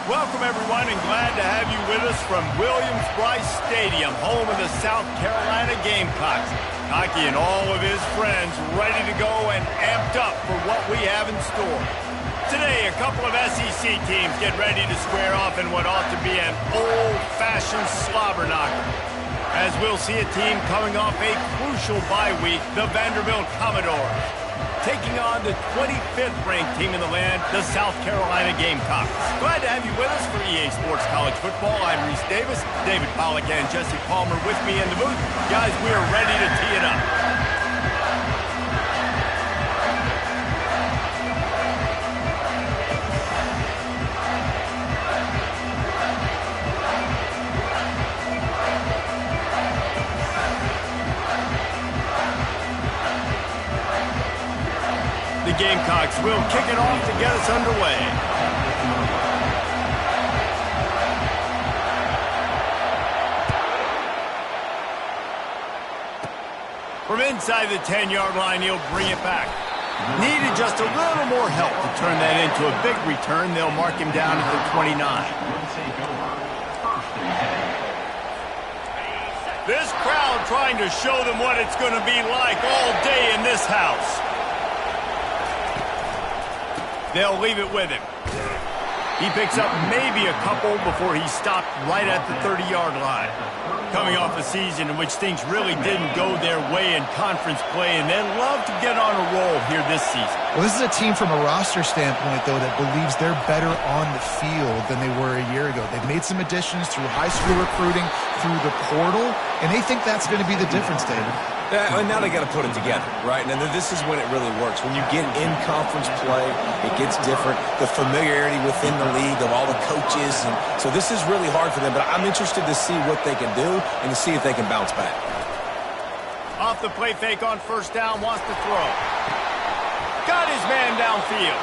Welcome, everyone, and glad to have you with us from Williams-Brice Stadium, home of the South Carolina Gamecocks. Hockey and all of his friends ready to go and amped up for what we have in store. Today, a couple of SEC teams get ready to square off in what ought to be an old-fashioned slobber knocker, as we'll see a team coming off a crucial bye week, the Vanderbilt Commodores, taking on the 25th ranked team in the land, the South Carolina Gamecocks. Glad to have you with us for EA Sports College Football. I'm Reese Davis, David Pollack and Jesse Palmer with me in the booth. Guys, we are ready to tee it up. The Gamecocks will kick it off to get us underway. From inside the 10-yard line, he'll bring it back. Needed just a little more help to turn that into a big return. They'll mark him down at the 29. This crowd trying to show them what it's going to be like all day in this house. They'll leave it with him. He picks up maybe a couple before he stopped right at the 30-yard line. Coming off a season in which things really didn't go their way in conference play, and they'd love to get on a roll here this season. Well, this is a team from a roster standpoint, though, that believes they're better on the field than they were a year ago. They've made some additions through high school recruiting, through the portal, and they think that's going to be the difference, David. Yeah, and now they got to put it together, right? And then this is when it really works. When you get in conference play, it gets different. The familiarity within the league of all the coaches. And so this is really hard for them. But I'm interested to see what they can do and to see if they can bounce back. Off the play fake on first down, wants to throw. Got his man downfield.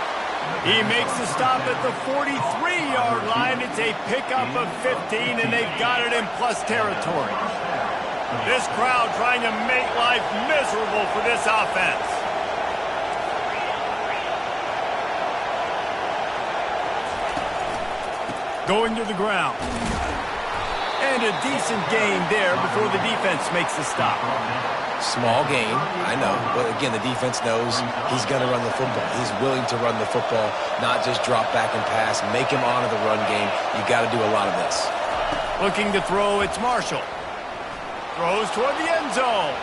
He makes the stop at the 43-yard line. It's a pickup of 15, and they've got it in plus territory. This crowd trying to make life miserable for this offense. Going to the ground. And a decent gain there before the defense makes the stop. Small gain, I know. But again, the defense knows he's going to run the football. He's willing to run the football, not just drop back and pass, make him honor the run game. You got to do a lot of this. Looking to throw, it's Marshall. Throws toward the end zone.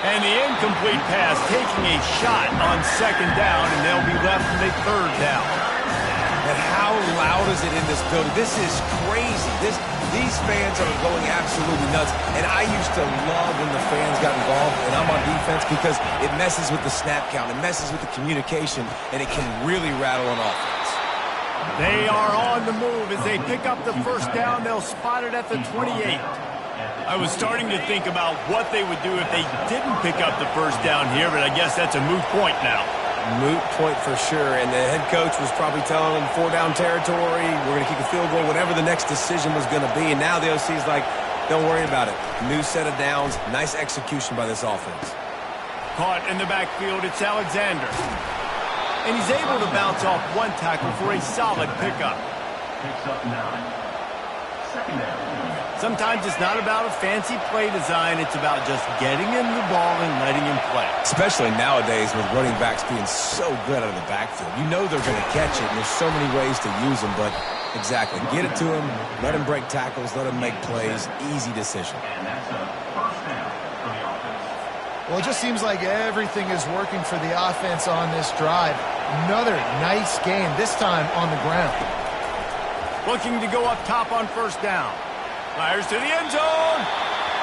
And the incomplete pass taking a shot on second down, and they'll be left with a third down. And how loud is it in this building? This is crazy. These fans are going absolutely nuts. And I used to love when the fans got involved, and I'm on defense, because it messes with the snap count. It messes with the communication, and it can really rattle an offense. They are on the move as they pick up the first down. They'll spot it at the 28. I was starting to think about what they would do if they didn't pick up the first down here, but I guess that's a moot point now. Moot point for sure, and the head coach was probably telling them 4-down territory, we're going to kick a field goal, whatever the next decision was going to be, and now the OC's like, don't worry about it. New set of downs, nice execution by this offense. Caught in the backfield, it's Alexander. And he's able to bounce off one tackle for a solid pickup. Picks up 9. Second down. Sometimes it's not about a fancy play design. It's about just getting him the ball and letting him play. Especially nowadays with running backs being so good out of the backfield. You know they're going to catch it, and there's so many ways to use them. But exactly, get it to him, let him break tackles, let him make plays. Easy decision. And that's a first down for the offense. Well, it just seems like everything is working for the offense on this drive. Another nice game, this time on the ground. Looking to go up top on first down. Fires to the end zone.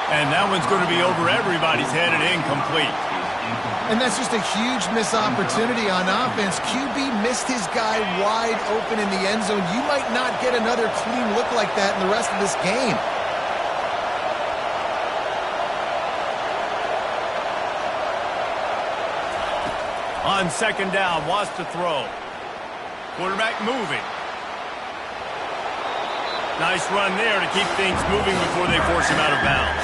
And that one's going to be over everybody's head and incomplete. And that's just a huge missed opportunity on offense. QB missed his guy wide open in the end zone. You might not get another clean look like that in the rest of this game. On second down, wants to throw. Quarterback moving. Nice run there to keep things moving before they force him out of bounds.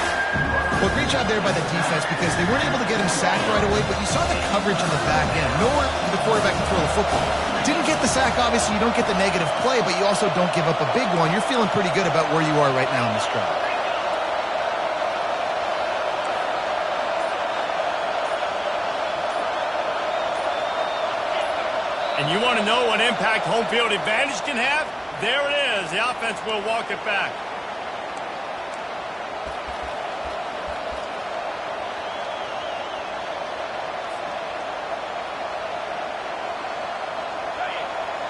Well, great job there by the defense because they weren't able to get him sacked right away, but you saw the coverage in the back end. Nowhere for the quarterback to throw the football. Didn't get the sack, obviously. You don't get the negative play, but you also don't give up a big one. You're feeling pretty good about where you are right now in this drive. And you want to know what impact home field advantage can have? There it is. The offense will walk it back.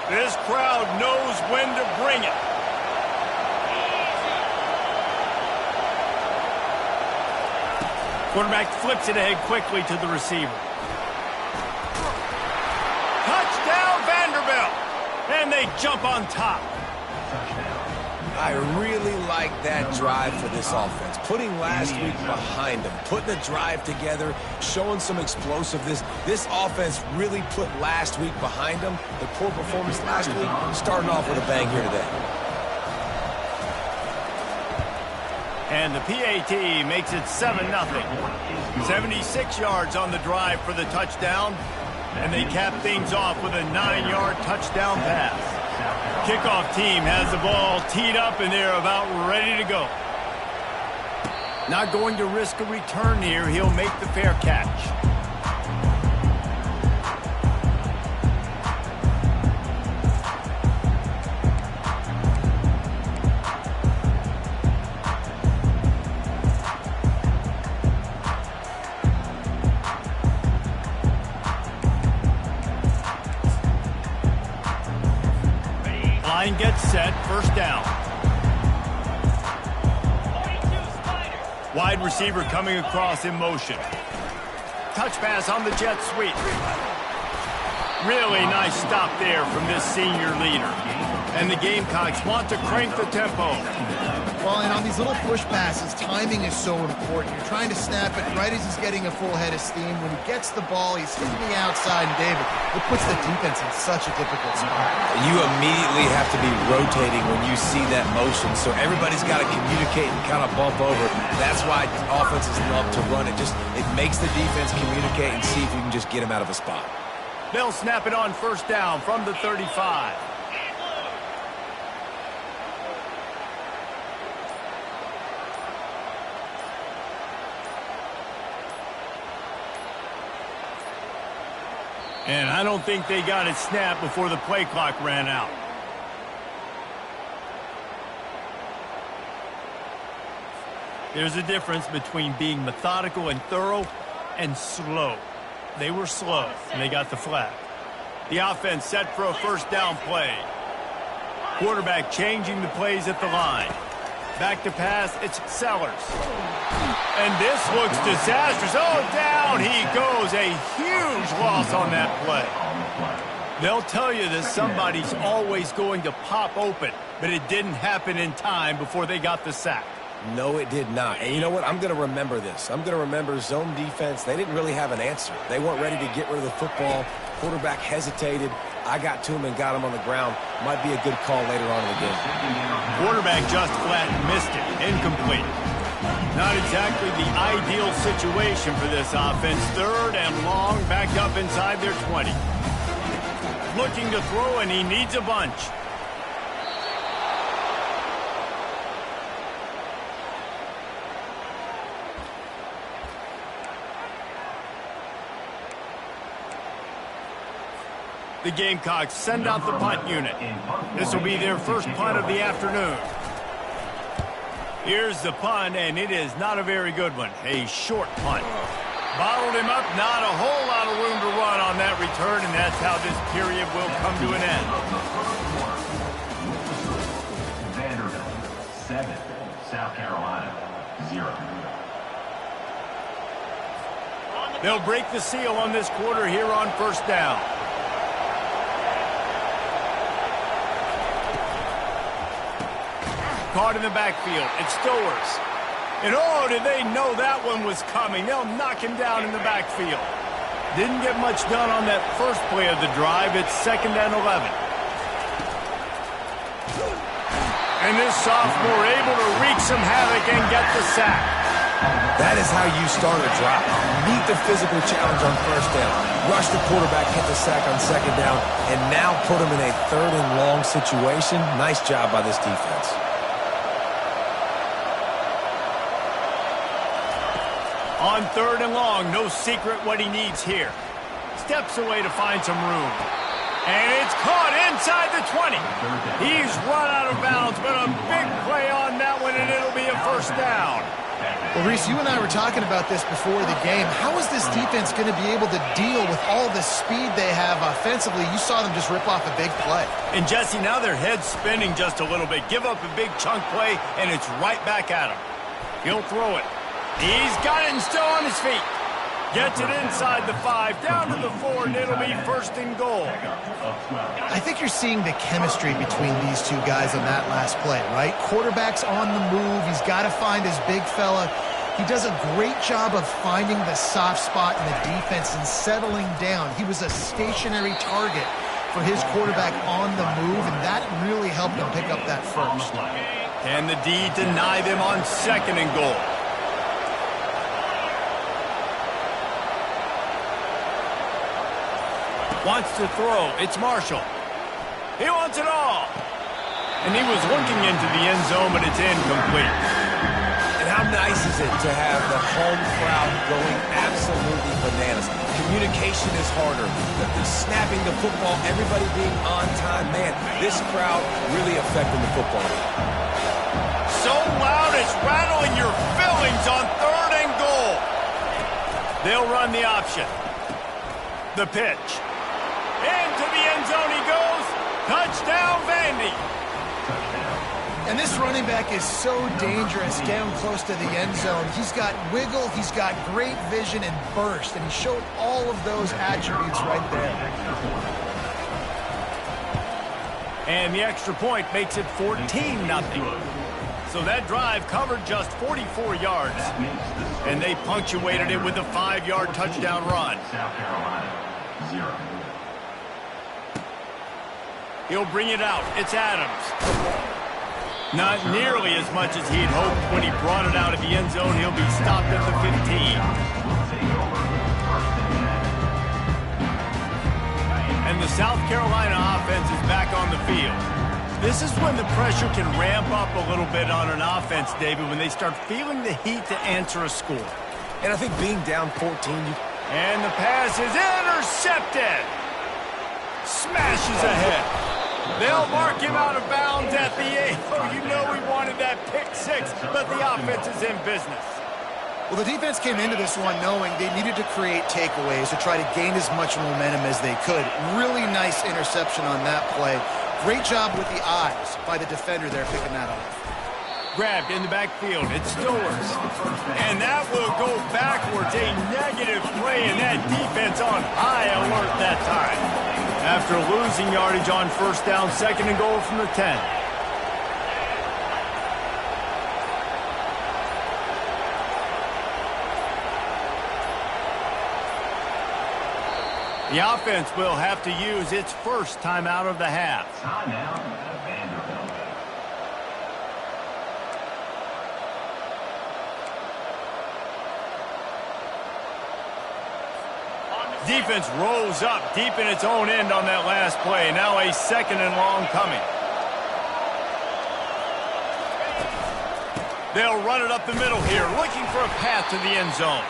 This crowd knows when to bring it. Quarterback flips it ahead quickly to the receiver. Touchdown, Vanderbilt! And they jump on top. I really like that drive for this offense. Putting last week behind them, putting the drive together, showing some explosiveness. This offense really put last week behind them. The poor performance last week, starting off with a bang here today. And the PAT makes it 7-0. 76 yards on the drive for the touchdown. And they cap things off with a 9-yard touchdown pass. Kickoff team has the ball teed up and they're about ready to go. Not going to risk a return here. He'll make the fair catch. Line gets set, first down. Wide receiver coming across in motion. Touch pass on the jet sweep. Really nice stop there from this senior leader. And the Gamecocks want to crank the tempo. Well, and on these little push passes, timing is so important. You're trying to snap it right as he's getting a full head of steam. When he gets the ball, he's hitting the outside, and David, it puts the defense in such a difficult spot. You immediately have to be rotating when you see that motion, so everybody's got to communicate and kind of bump over. That's why offenses love to run it. It makes the defense communicate and see if you can just get him out of a spot. They'll snap it on first down from the 35. And I don't think they got it snapped before the play clock ran out. There's a difference between being methodical and thorough and slow. They were slow, and they got the flag. The offense set for a first down play. Quarterback changing the plays at the line. Back to pass, it's Sellers. And this looks disastrous. Oh, down he goes. A huge loss on that play. They'll tell you that somebody's always going to pop open, but it didn't happen in time before they got the sack. No, it did not. And you know what? I'm going to remember this. I'm going to remember zone defense. They didn't really have an answer. They weren't ready to get rid of the football. Quarterback hesitated. I got to him and got him on the ground. Might be a good call later on in the game. Quarterback just flat missed it. Incomplete. Not exactly the ideal situation for this offense. Third and long, back up inside their 20. Looking to throw, and he needs a bunch. The Gamecocks send out the punt unit. This will be their first punt of the afternoon. Here's the punt, and it is not a very good one. A short punt. Bottled him up, not a whole lot of room to run on that return, and that's how this period will come to an end. Vanderbilt 7, South Carolina 0. They'll break the seal on this quarter here on first down. Caught in the backfield. It's Stowers. And oh, did they know that one was coming. They'll knock him down in the backfield. Didn't get much done on that first play of the drive. It's 2nd and 11. And this sophomore able to wreak some havoc and get the sack. That is how you start a drive. Meet the physical challenge on first down. Rush the quarterback, get the sack on second down, and now put him in a 3rd and long situation. Nice job by this defense. On 3rd and long, no secret what he needs here. Steps away to find some room. And it's caught inside the 20. He's run out of bounds, but a big play on that one, and it'll be a 1st down. Well, Reese, you and I were talking about this before the game. How is this defense going to be able to deal with all the speed they have offensively? You saw them just rip off a big play. And, Jesse, now their head's spinning just a little bit. Give up a big chunk play, and it's right back at him. He'll throw it. He's got it and still on his feet. Gets it inside the 5, down to the 4, and it'll be 1st and goal. I think you're seeing the chemistry between these two guys on that last play, right? Quarterback's on the move. He's got to find his big fella. He does a great job of finding the soft spot in the defense and settling down. He was a stationary target for his quarterback on the move, and that really helped him pick up that 1st. Can the D deny them on 2nd and goal? Wants to throw. It's Marshall. He wants it all. And he was looking into the end zone, but it's incomplete. And how nice is it to have the home crowd going absolutely bananas? Communication is harder. The snapping the football, everybody being on time. Man, this crowd really affecting the football game. So loud it's rattling your fillings on 3rd and goal. They'll run the option. The pitch. Into the end zone he goes. Touchdown, Vandy. And this running back is so dangerous down close to the end zone. He's got wiggle, he's got great vision and burst, and he showed all of those attributes right there. And the extra point makes it 14-0. So that drive covered just 44 yards. And they punctuated it with a 5-yard touchdown run. South Carolina, 0. He'll bring it out. It's Adams. Not nearly as much as he'd hoped when he brought it out of the end zone. He'll be stopped at the 15. And the South Carolina offense is back on the field. This is when the pressure can ramp up a little bit on an offense, David, when they start feeling the heat to answer a score. And I think being down 14... And the pass is intercepted. Smashes ahead. They'll mark him out of bounds at the 8. Oh, you know we wanted that pick 6, but the offense is in business. Well, the defense came into this one knowing they needed to create takeaways to try to gain as much momentum as they could. Really nice interception on that play. Great job with the eyes by the defender there picking that up. Grabbed in the backfield. It's Stowers. And that will go backwards. A negative play, and that defense on high alert that time. After losing yardage on 1st down, 2nd and goal from the 10. The offense will have to use its 1st timeout of the half. Timeout, Vanderbilt. Defense rose up deep in its own end on that last play. Now a 2nd and long coming. They'll run it up the middle here, looking for a path to the end zone.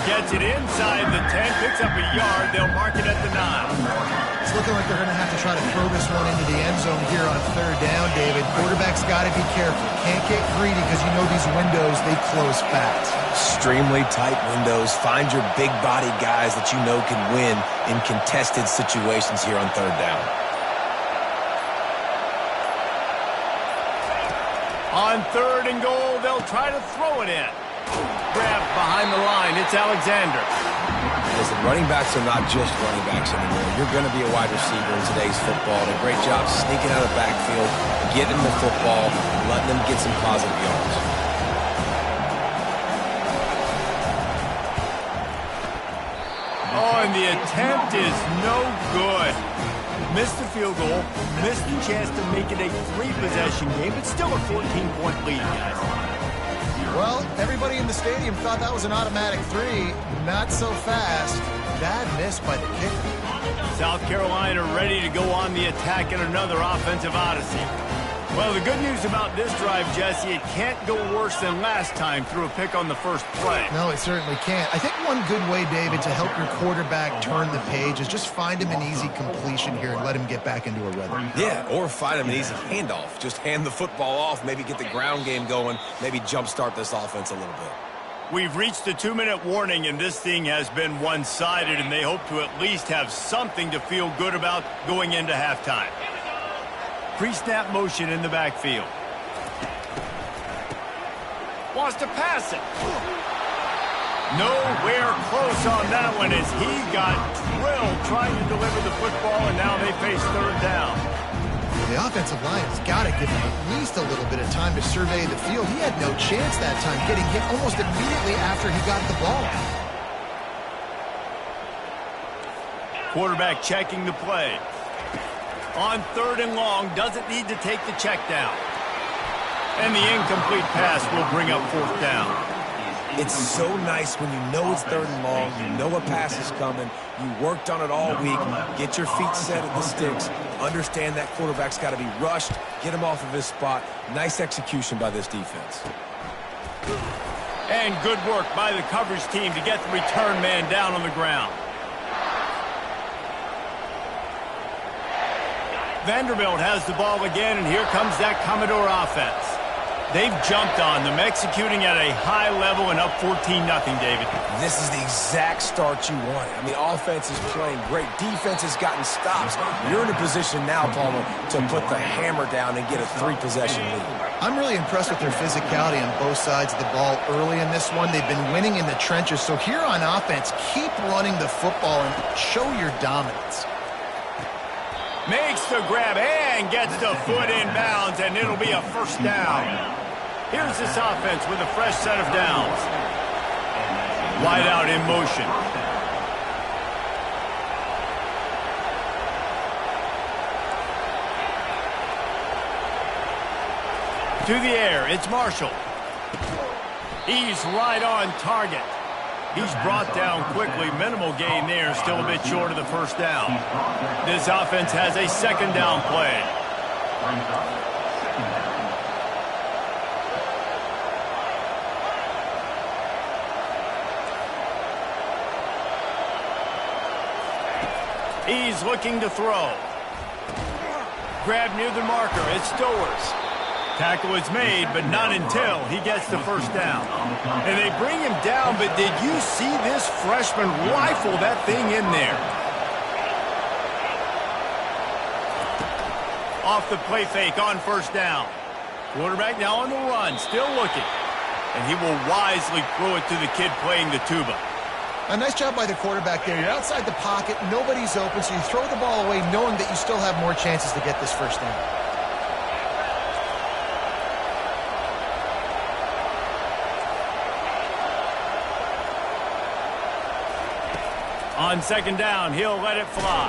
Gets it inside the 10, picks up a yard. They'll mark it at the 9. It's looking like they're going to have to try to throw this one into the end zone here on 3rd down, David. Quarterback's got to be careful. Can't get greedy because you know these windows, they close fast. Extremely tight windows. Find your big-bodied guys that you know can win in contested situations here on 3rd down. On 3rd and goal, they'll try to throw it in. Grabbed behind the line. It's Alexander. Listen, running backs are not just running backs anymore. You're going to be a wide receiver in today's football. And a great job sneaking out of the backfield, getting the football, and letting them get some positive yards. Oh, and the attempt is no good. Missed the field goal, missed the chance to make it a 3-possession game, but still a 14-point lead, guys. Well, everybody in the stadium thought that was an automatic three. Not so fast. Bad miss by the kicker. South Carolina ready to go on the attack in another offensive odyssey. Well, the good news about this drive, Jesse, it can't go worse than last time through a pick on the first play. No, it certainly can't. I think one good way, David, to help your quarterback turn the page is just find him an easy completion here and let him get back into a rhythm. Yeah, or find him an easy handoff. Just hand the football off, maybe get the ground game going, maybe jumpstart this offense a little bit. We've reached the 2-minute warning, and this thing has been one-sided, and they hope to at least have something to feel good about going into halftime. Pre-snap motion in the backfield. Wants to pass it. Nowhere close on that one as he got drilled trying to deliver the football, and now they face third down. The offensive line has got to give him at least a little bit of time to survey the field. He had no chance that time, getting hit almost immediately after he got the ball. Quarterback checking the play. On third and long, doesn't need to take the check down. And the incomplete pass will bring up fourth down. It's so nice when you know it's third and long, you know a pass is coming, you worked on it all week, get your feet set at the sticks, understand that quarterback's got to be rushed, get him off of his spot. Nice execution by this defense. And good work by the coverage team to get the return man down on the ground. Vanderbilt has the ball again, and here comes that Commodore offense. They've jumped on them, executing at a high level and up 14-0, David. This is the exact start you wanted. I mean, offense is playing great. Defense has gotten stops. You're in a position now, Palmer, to put the hammer down and get a 3-possession lead. I'm really impressed with their physicality on both sides of the ball early in this one. They've been winning in the trenches, so here on offense, keep running the football and show your dominance. Makes the grab and gets the foot in bounds, and it'll be a first down. Here's this offense with a fresh set of downs. Wide out in motion. To the air, it's Marshall. He's right on target. He's brought down quickly. Minimal gain there, still a bit short of the first down. This offense has a second down play. He's looking to throw. Grab near the marker. It's Stowers. Tackle is made, but not until he gets the first down. And they bring him down, but did you see this freshman rifle that thing in there? Off the play fake on first down. Quarterback now on the run, still looking. And he will wisely throw it to the kid playing the tuba. A nice job by the quarterback there. You're outside the pocket, nobody's open, so you throw the ball away knowing that you still have more chances to get this first down. On second down, he'll let it fly.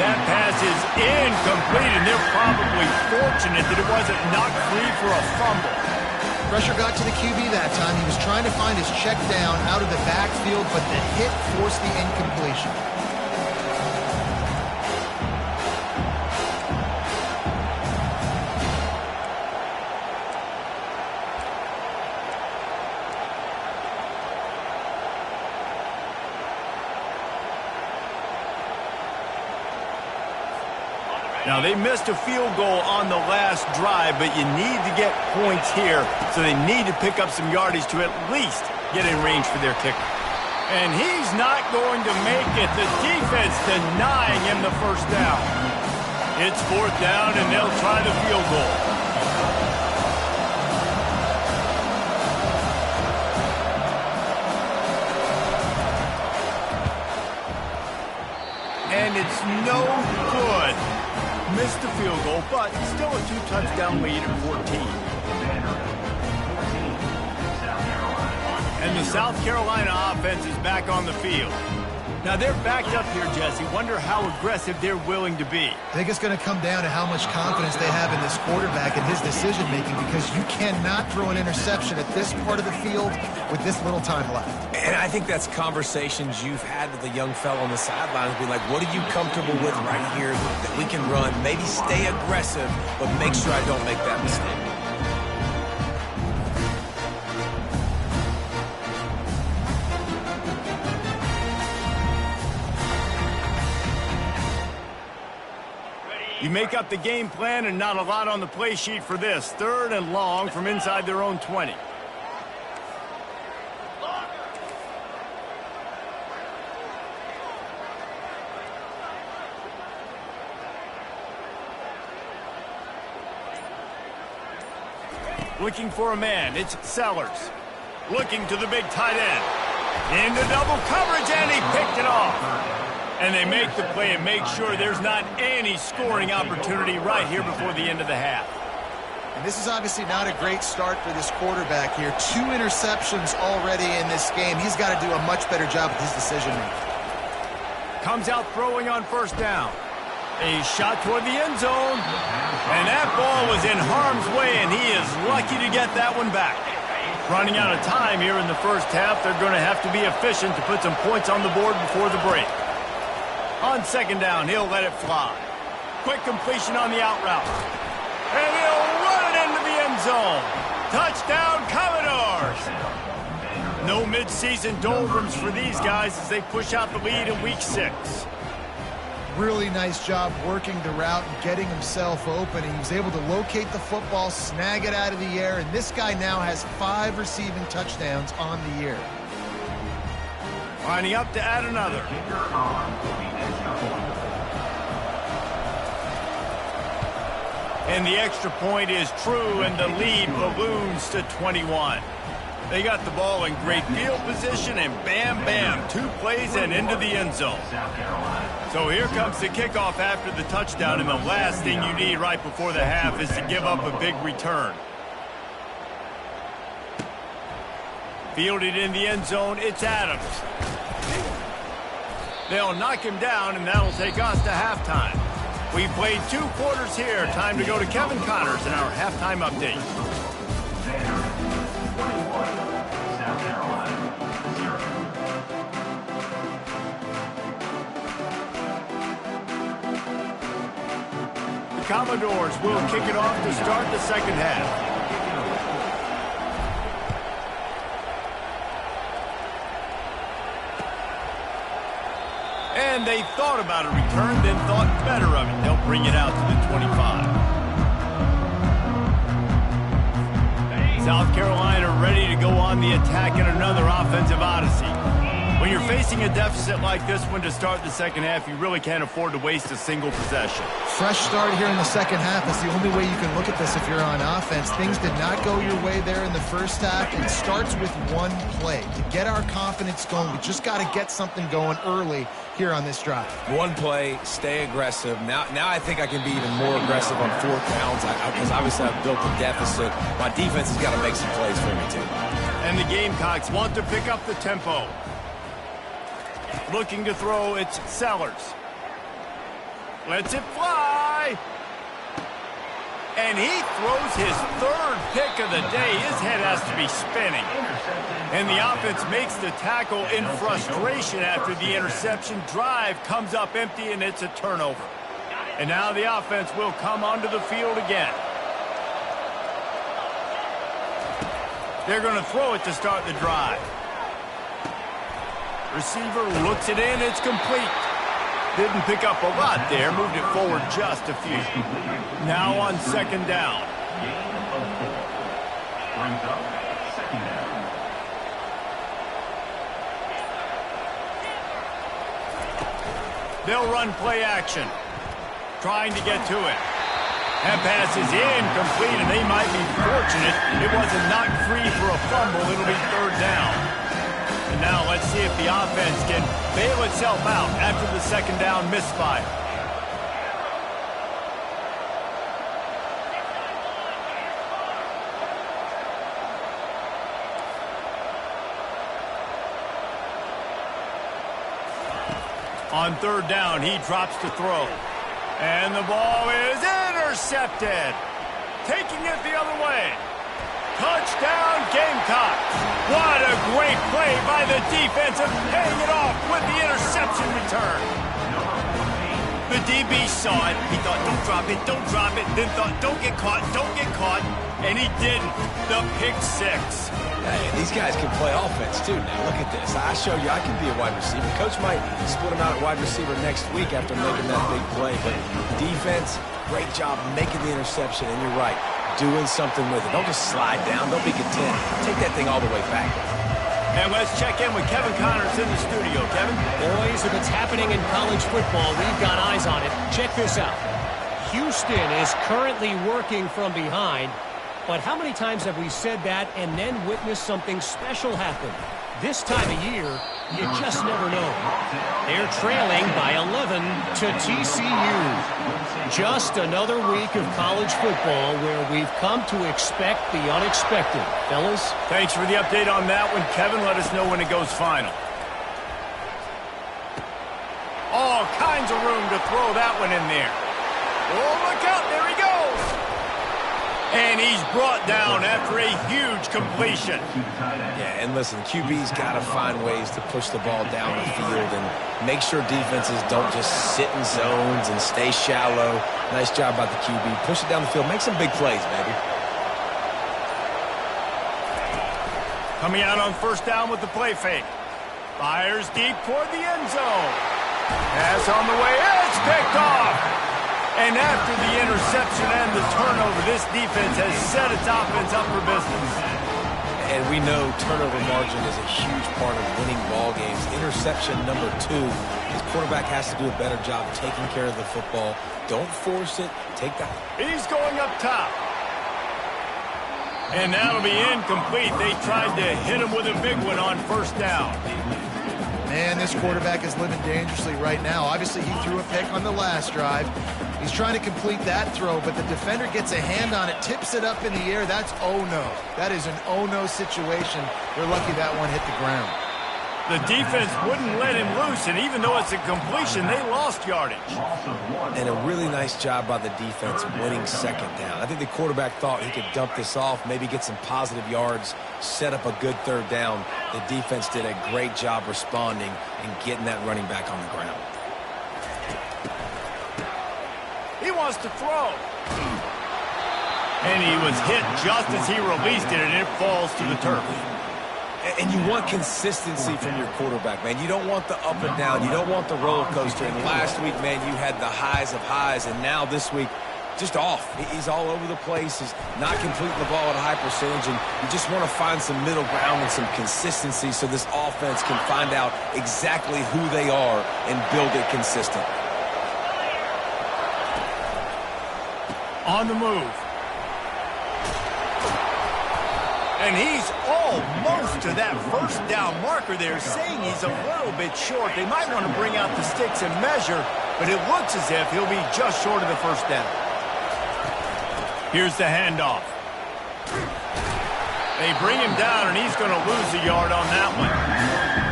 That pass is incomplete, and they're probably fortunate that it wasn't knocked free for a fumble. Pressure got to the QB that time. He was trying to find his check down out of the backfield, but the hit forced the incompletion. Now, they missed a field goal on the last drive, but you need to get points here, so they need to pick up some yardage to at least get in range for their kicker. And he's not going to make it. The defense denying him the first down. It's fourth down, and they'll try the field goal. And it's no good. Missed the field goal, but still a 2-touchdown lead at 14. And the South Carolina offense is back on the field. Now they're backed up here, Jesse. Wonder how aggressive they're willing to be. I think it's going to come down to how much confidence they have in this quarterback and his decision-making, because you cannot throw an interception at this part of the field with this little time left. And I think that's conversations you've had with the young fellow on the sidelines, be like, what are you comfortable with right here that we can run? Maybe stay aggressive, but make sure I don't make that mistake. You make up the game plan and not a lot on the play sheet for this. 3rd and long from inside their own 20. Looking for a man, it's Sellers. Looking to the big tight end. Into double coverage, and he picked it off. And they make the play and make sure there's not any scoring opportunity right here before the end of the half. And this is obviously not a great start for this quarterback here. 2 interceptions already in this game. He's got to do a much better job with his decision-making. Comes out throwing on 1st down. A shot toward the end zone. And that ball was in harm's way, and he is lucky to get that one back. Running out of time here in the first half, they're going to have to be efficient to put some points on the board before the break. On 2nd down, he'll let it fly. Quick completion on the out route. And he'll run it into the end zone. Touchdown, Commodores! No midseason doldrums for these guys as they push out the lead in Week 6. Really nice job working the route and getting himself open. He was able to locate the football, snag it out of the air, and this guy now has 5 receiving touchdowns on the year. Lining up to add another. And the extra point is true, and the lead balloons to 21. They got the ball in great field position, and bam, bam, 2 plays and into the end zone. So here comes the kickoff after the touchdown, and the last thing you need right before the half is to give up a big return. Fielded in the end zone, it's Adams. They'll knock him down, and that'll take us to halftime. We played 2 quarters here. Time to go to Kevin Connors in our halftime update. The Commodores will kick it off to start the second half. And they thought about a return, then thought better of it. They'll bring it out to the 25. South Carolina ready to go on the attack in another offensive odyssey. When you're facing a deficit like this one to start the second half, you really can't afford to waste a single possession. Fresh start here in the second half. That's the only way you can look at this if you're on offense. Things did not go your way there in the first half. It starts with 1 play. To get our confidence going, we just got to get something going early here on this drive. 1 play, stay aggressive. Now I think I can be even more aggressive on 4th downs because obviously I've built a deficit. My defense has got to make some plays for me too. And the Gamecocks want to pick up the tempo. Looking to throw, it's Sellers. Lets it fly. And he throws his 3rd pick of the day. His head has to be spinning. And the offense makes the tackle in frustration after the interception. Drive comes up empty, and it's a turnover. And now the offense will come onto the field again. They're going to throw it to start the drive. Receiver looks it in. It's complete. Didn't pick up a lot there. Moved it forward just a few. Now on 2nd down. Brings up 2nd down. They'll run play action. Trying to get to it. That pass is incomplete, and they might be fortunate it wasn't knocked free for a fumble. It'll be 3rd down. And now let's see if the offense can bail itself out after the 2nd down misfire. On third down, he drops to throw. And the ball is intercepted. Taking it the other way. Touchdown, Gamecocks. What a great play by the defense of paying it off with the interception return. The DB saw it. He thought, don't drop it, don't drop it. Then thought, don't get caught, don't get caught. And he didn't. The pick six. Hey, these guys can play offense, too. Now, look at this. I showed you I can be a wide receiver. Coach might split him out at wide receiver next week after making that big play. But defense, great job making the interception. And you're right, doing something with it. Don't just slide down. Don't be content. Take that thing all the way back. And let's check in with Kevin Connors in the studio. Kevin? Boys, if it's happening in college football, we've got eyes on it. Check this out. Houston is currently working from behind. But how many times have we said that and then witnessed something special happen? This time of year, you just never know. They're trailing by 11 to TCU. Just another week of college football where we've come to expect the unexpected. Fellas? Thanks for the update on that one, Kevin. Let us know when it goes final. All kinds of room to throw that one in there. Oh, look out. There he goes. And he's brought down after a huge completion. Yeah, and listen, QB's got to find ways to push the ball down the field and make sure defenses don't just sit in zones and stay shallow. Nice job by the QB. Push it down the field. Make some big plays, baby. Coming out on first down with the play fake. Fires deep toward the end zone. Pass on the way. It's picked off. And after the interception and the turnover, this defense has set its offense up for business. And we know turnover margin is a huge part of winning ball games. Interception number 2. His quarterback has to do a better job taking care of the football. Don't force it. Take that. He's going up top. And that'll be incomplete. They tried to hit him with a big one on first down. Man, this quarterback is living dangerously right now. Obviously, he threw a pick on the last drive. He's trying to complete that throw, but the defender gets a hand on it, tips it up in the air. That's oh-no. That is an oh-no situation. They're lucky that one hit the ground. The defense wouldn't let him loose, and even though it's a completion, they lost yardage. And a really nice job by the defense winning second down. I think the quarterback thought he could dump this off, maybe get some positive yards, set up a good third down. The defense did a great job responding and getting that running back on the ground. He wants to throw. And he was hit just as he released it, and it falls to the turf. And you want consistency from your quarterback, man. You don't want the up and down. You don't want the roller coaster. And last week, man, you had the highs of highs. And now this week, just off. He's all over the place. He's not completing the ball at a high percentage. And you just want to find some middle ground and some consistency so this offense can find out exactly who they are and build it consistently. On the move. And he's almost to that first down marker there, saying he's a little bit short. They might want to bring out the sticks and measure, but it looks as if he'll be just short of the first down. Here's the handoff. They bring him down, and he's going to lose a yard on that one.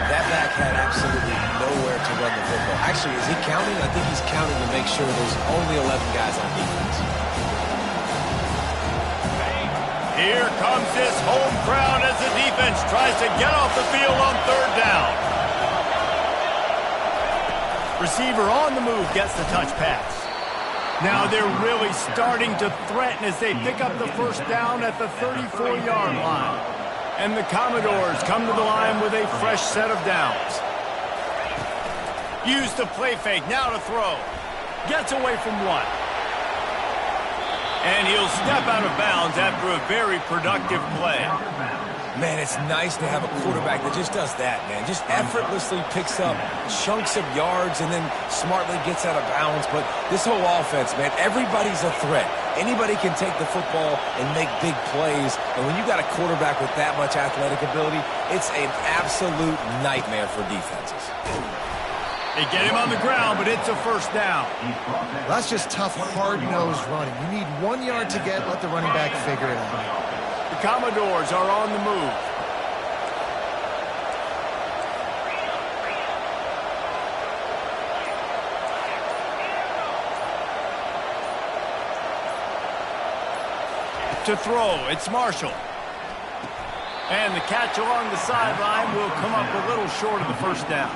That back had absolutely nowhere to run the football. Actually, is he counting? I think he's counting to make sure there's only 11 guys on defense. Here comes this home crowd as the defense tries to get off the field on third down. Receiver on the move gets the touch pass. Now they're really starting to threaten as they pick up the first down at the 34-yard line. And the Commodores come to the line with a fresh set of downs. Use the play fake, now to throw. Gets away from one. And he'll step out of bounds after a very productive play. Man, it's nice to have a quarterback that just does that, man. Just effortlessly picks up chunks of yards and then smartly gets out of bounds. But this whole offense, man, everybody's a threat. Anybody can take the football and make big plays. And when you got a quarterback with that much athletic ability, it's an absolute nightmare for defenses. They get him on the ground, but it's a first down. That's just tough, hard-nosed running. You need 1 yard to get, let the running back figure it out. The Commodores are on the move. to throw. It's Marshall. And the catch along the sideline will come up a little short of the first down.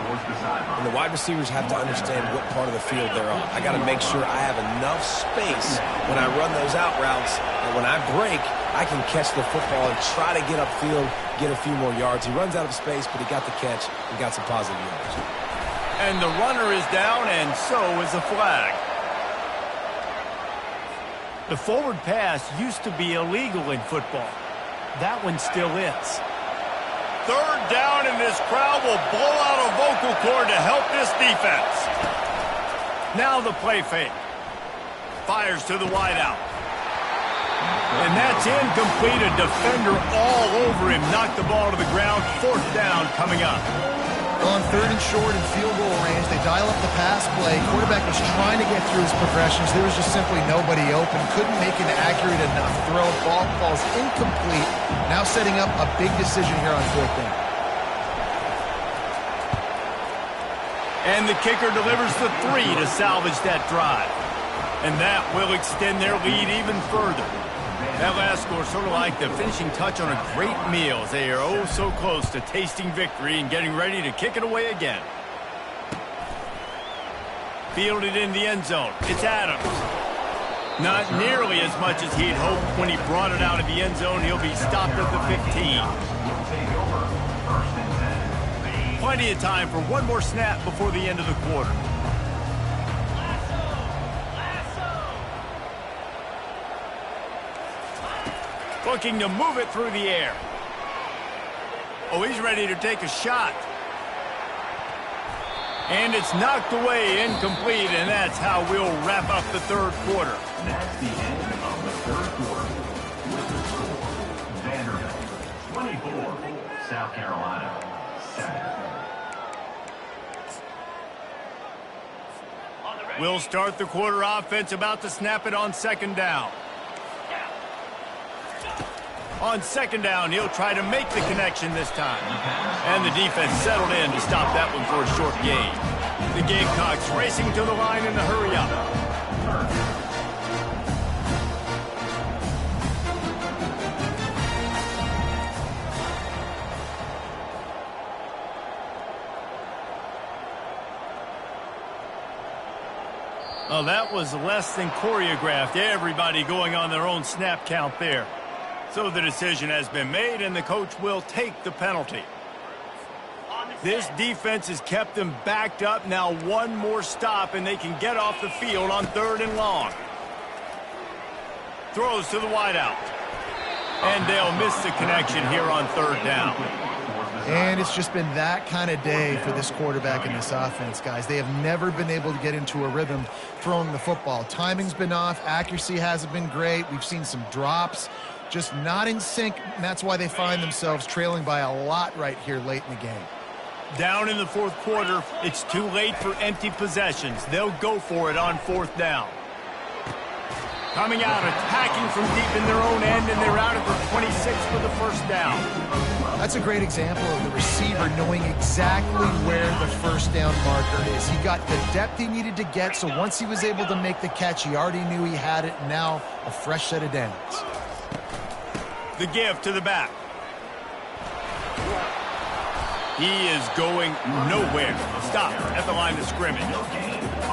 And the wide receivers have to understand what part of the field they're on. I got to make sure I have enough space when I run those out routes, and when I break, I can catch the football and try to get upfield, get a few more yards. He runs out of space, but he got the catch and got some positive yards. And the runner is down, and so is the flag. The forward pass used to be illegal in football. That one still is. Third down, and this crowd will blow out a vocal cord to help this defense. Now the play fake. Fires to the wideout. And that's incomplete. A defender all over him. Knocked the ball to the ground. Fourth down coming up. On third and short and field goal range, they dial up the pass play. Quarterback was trying to get through his progressions. There was just simply nobody open. Couldn't make an accurate enough throw. Ball falls incomplete. Now setting up a big decision here on fourth down. And the kicker delivers the 3 to salvage that drive. And that will extend their lead even further. That last score sort of like the finishing touch on a great meal. They are oh so close to tasting victory and getting ready to kick it away again. Fielded in the end zone. It's Adams. Not nearly as much as he'd hoped when he brought it out of the end zone. He'll be stopped at the 15. Plenty of time for one more snap before the end of the quarter. Looking to move it through the air. Oh, he's ready to take a shot. And it's knocked away, incomplete, and that's how we'll wrap up the third quarter. That's the end of the third quarter. With the score, Vanderbilt 24, South Carolina 7. We'll start the quarter offense, about to snap it on second down. On second down, he'll try to make the connection this time. And the defense settled in to stop that one for a short gain. The Gamecocks racing to the line in a hurry-up. Oh, that was less than choreographed. Everybody going on their own snap count there. So the decision has been made, and the coach will take the penalty. This defense has kept them backed up. Now one more stop, and they can get off the field on third and long. Throws to the wideout. And they'll miss the connection here on third down. And it's just been that kind of day for this quarterback and this offense, guys. They have never been able to get into a rhythm throwing the football. Timing's been off. Accuracy hasn't been great. We've seen some drops. Just not in sync, and that's why they find themselves trailing by a lot right here late in the game. Down in the fourth quarter, it's too late for empty possessions. They'll go for it on fourth down. Coming out, attacking from deep in their own end, and they're out at the 26 for the first down. That's a great example of the receiver knowing exactly where the first down marker is. He got the depth he needed to get, so once he was able to make the catch, he already knew he had it, and now a fresh set of downs. The give to the back. He is going nowhere. Stop at the line of scrimmage.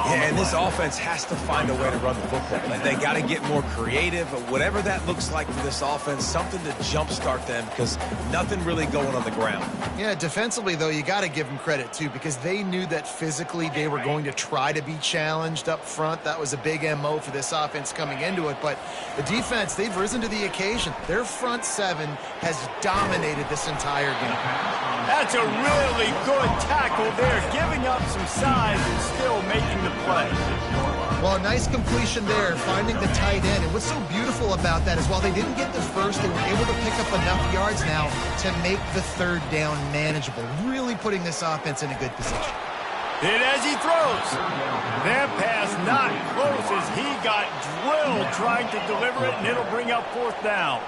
Yeah, and this offense has to find a way to run the football. They got to get more creative. Whatever that looks like for this offense, something to jumpstart them, because nothing really going on the ground. Yeah, defensively, though, you got to give them credit, too, because they knew that physically they were going to try to be challenged up front. That was a big MO for this offense coming into it. But the defense, they've risen to the occasion. Their front seven has dominated this entire game. That's a really good tackle there, giving up some size and still making the play. Well, a nice completion there, finding the tight end. And what's so beautiful about that is while they didn't get the first, they were able to pick up enough yards now to make the third down manageable, really putting this offense in a good position. Hit as he throws. That pass not close as he got drilled trying to deliver it, and it'll bring up fourth down.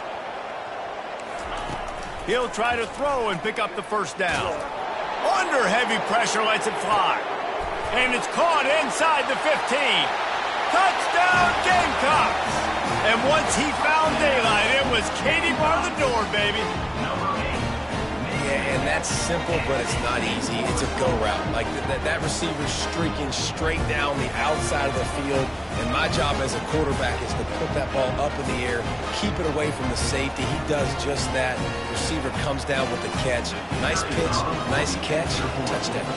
He'll try to throw and pick up the first down. Under heavy pressure, lets it fly. And it's caught inside the 15. Touchdown, Gamecocks! And once he found daylight, it as Katie bar the door, baby. Yeah, and that's simple, but it's not easy. It's a go route. Like that receiver's streaking straight down the outside of the field, and my job as a quarterback is to put that ball up in the air, keep it away from the safety. He does just that. Receiver comes down with the catch. Nice pitch, nice catch, touchdown.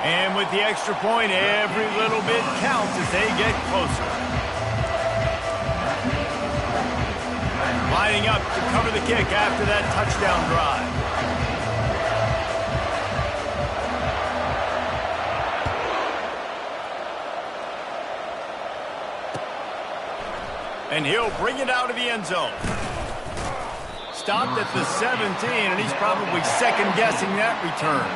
And with the extra point, every little bit counts as they get closer. Lining up to cover the kick after that touchdown drive. And he'll bring it out of the end zone. Stopped at the 17, and he's probably second-guessing that return.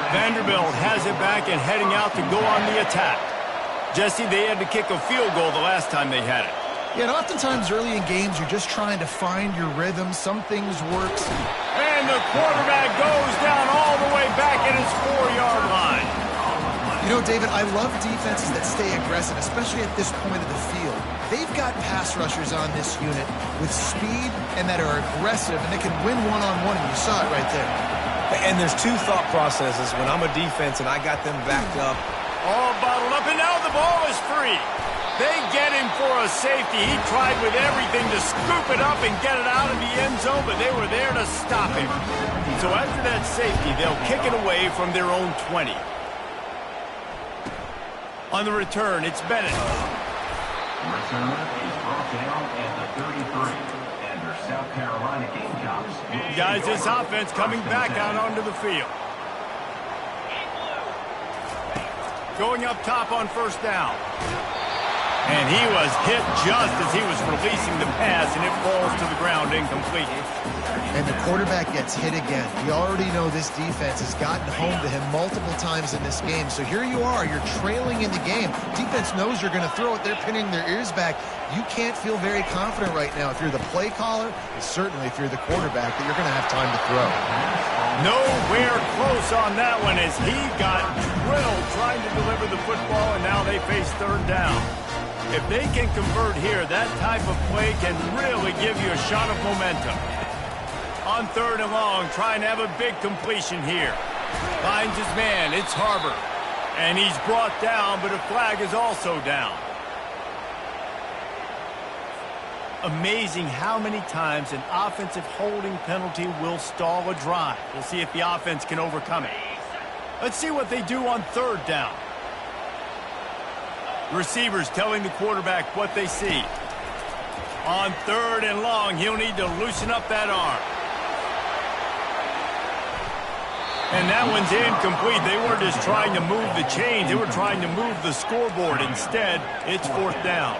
Vanderbilt has it back and heading out to go on the attack. Jesse, they had to kick a field goal the last time they had it. Yeah, and oftentimes early in games, you're just trying to find your rhythm. Some things work. And the quarterback goes down all the way back at his 4-yard line. You know, David, I love defenses that stay aggressive, especially at this point of the field. They've got pass rushers on this unit with speed and that are aggressive, and they can win one-on-one, and you saw it right there. And there's two thought processes when I'm a defense and I got them backed up. All bottled up, and now the ball is free. They get him for a safety. He tried with everything to scoop it up and get it out of the end zone, but they were there to stop him. So after that safety, they'll kick it away from their own 20. On the return, it's Bennett. Return is brought down at the 33. And their South Carolina Gamecocks. Guys, this offense coming back out onto the field. Going up top on first down. And he was hit just as he was releasing the pass, and it falls to the ground incomplete. And the quarterback gets hit again. We already know this defense has gotten home to him multiple times in this game. So here you are, you're trailing in the game. Defense knows you're going to throw it. They're pinning their ears back. You can't feel very confident right now if you're the play caller, and certainly if you're the quarterback, that you're going to have time to throw. Nowhere close on that one as he got drilled trying to deliver the football, and now they face third down. If they can convert here, that type of play can really give you a shot of momentum. On third and long, trying to have a big completion here. Finds his man, it's Harbor. And he's brought down, but a flag is also down. Amazing how many times an offensive holding penalty will stall a drive. We'll see if the offense can overcome it. Let's see what they do on third down. Receivers telling the quarterback what they see. On third and long, he'll need to loosen up that arm. And that one's incomplete. They weren't just trying to move the chains. They were trying to move the scoreboard. Instead, it's fourth down.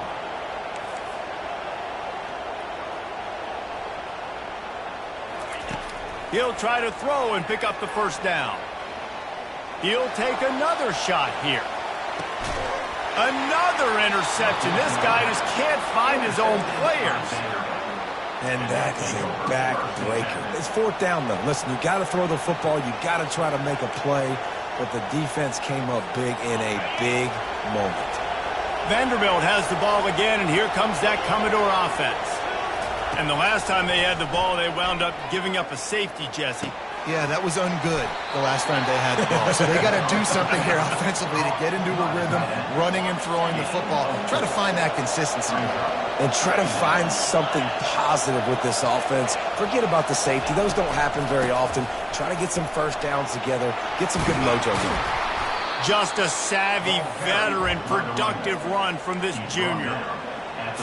He'll try to throw and pick up the first down. He'll take another shot here. Another interception. This guy just can't find his own players. And that is a back-breaker. It's fourth down, though. Listen, you got to throw the football. You got to try to make a play. But the defense came up big in a big moment. Vanderbilt has the ball again, and here comes that Commodore offense. And the last time they had the ball, they wound up giving up a safety, Jesse. Yeah, that was ungood the last time they had the ball. So they got to do something here offensively to get into a rhythm, running and throwing the football. Try to find that consistency. And try to find something positive with this offense. Forget about the safety. Those don't happen very often. Try to get some first downs together. Get some good mojo going. Just a savvy, veteran, productive run from this junior.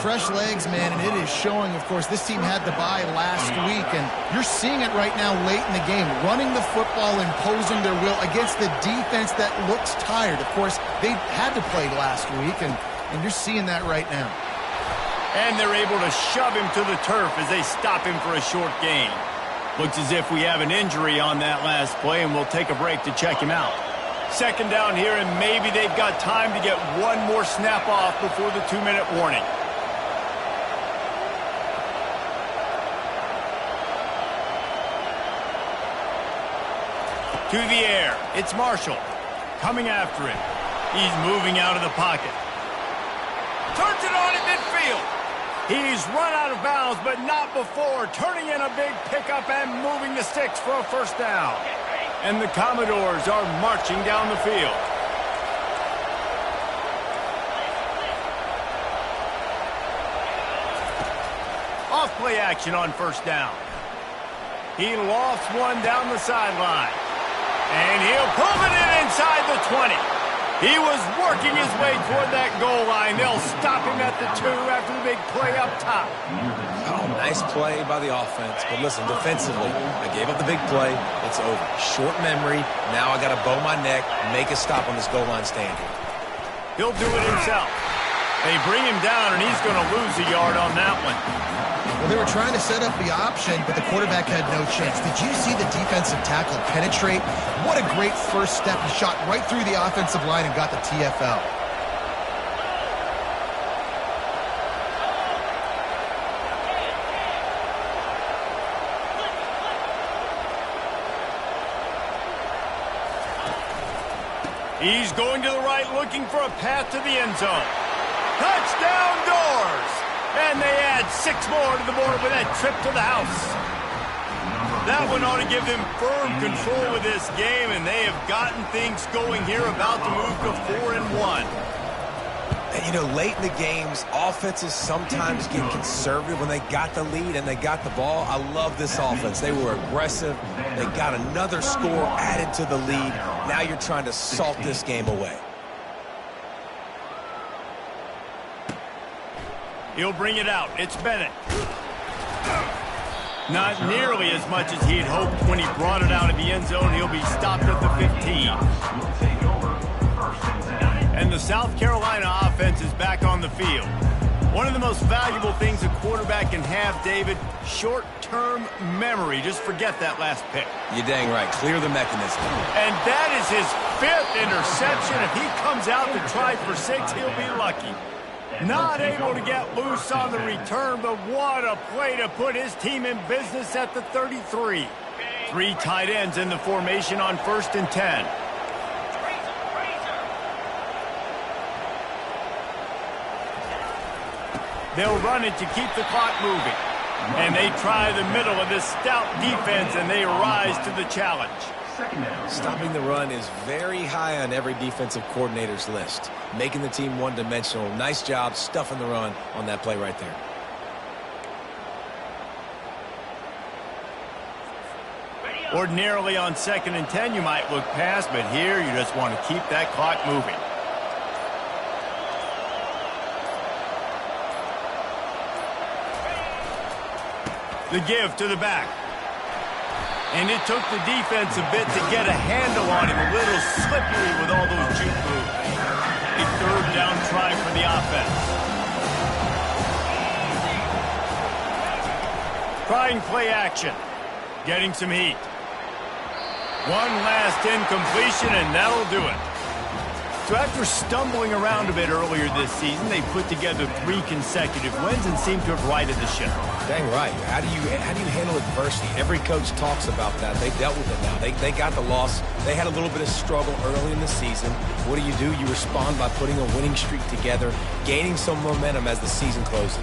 Fresh legs, man, and it is showing, of course. This team had the bye last week, and you're seeing it right now late in the game. Running the football, imposing their will against the defense that looks tired. Of course, they had to play last week, and you're seeing that right now. And they're able to shove him to the turf as they stop him for a short gain. Looks as if we have an injury on that last play, and we'll take a break to check him out. Second down here, and maybe they've got time to get one more snap off before the 2-minute warning. To the air. It's Marshall. coming after him. He's moving out of the pocket. Turns it on at midfield. He's run out of bounds, but not before turning in a big pickup and moving the sticks for a first down. And the Commodores are marching down the field. Off-play action on first down. He lofts one down the sideline. And he'll pull it in inside the 20. He was working his way toward that goal line. They'll stop him at the 2 after the big play up top. Oh, nice play by the offense. But listen, defensively, I gave up the big play. It's over. Short memory. Now I got to bow my neck, make a stop on this goal line stand. He'll do it himself. They bring him down, and he's going to lose a yard on that one. Well, they were trying to set up the option, but the quarterback had no chance. Did you see the defensive tackle penetrate? What a great first step. He shot right through the offensive line and got the TFL. He's going to the right, looking for a path to the end zone. Touchdown Doors! And they add 6 more to the board with that trip to the house. That one ought to give them firm control of this game, and they have gotten things going here, about to move to 4-1. And, you know, late in the games, offenses sometimes get conservative when they got the lead and they got the ball. I love this offense. They were aggressive. They got another score added to the lead. Now you're trying to salt this game away. He'll bring it out. It's Bennett. Not nearly as much as he'd hoped when he brought it out of the end zone. He'll be stopped at the 15. And the South Carolina offense is back on the field. One of the most valuable things a quarterback can have, David, short-term memory. Just forget that last pick. You're dang right. Clear the mechanism. And that is his 5th interception. If he comes out to try for 6, he'll be lucky. Not able to get loose on the return, but what a play to put his team in business at the 33. 3 tight ends in the formation on 1st and 10. They'll run it to keep the clock moving. And they try the middle of this stout defense, and they rise to the challenge. Stopping the run is very high on every defensive coordinator's list. Making the team one-dimensional. Nice job stuffing the run on that play right there. Ordinarily on 2nd and 10, you might look past, but here you just want to keep that clock moving. The give to the back. And it took the defense a bit to get a handle on him. A little slippery with all those juke moves. A 3rd down try for the offense. Trying play action. Getting some heat. One last incompletion, and that'll do it. So after stumbling around a bit earlier this season, they put together 3 consecutive wins and seem to have righted the ship. Dang right. How do you handle adversity? Every coach talks about that. They dealt with it now. They got the loss. They had a little bit of struggle early in the season. What do? You respond by putting a winning streak together, gaining some momentum as the season closes.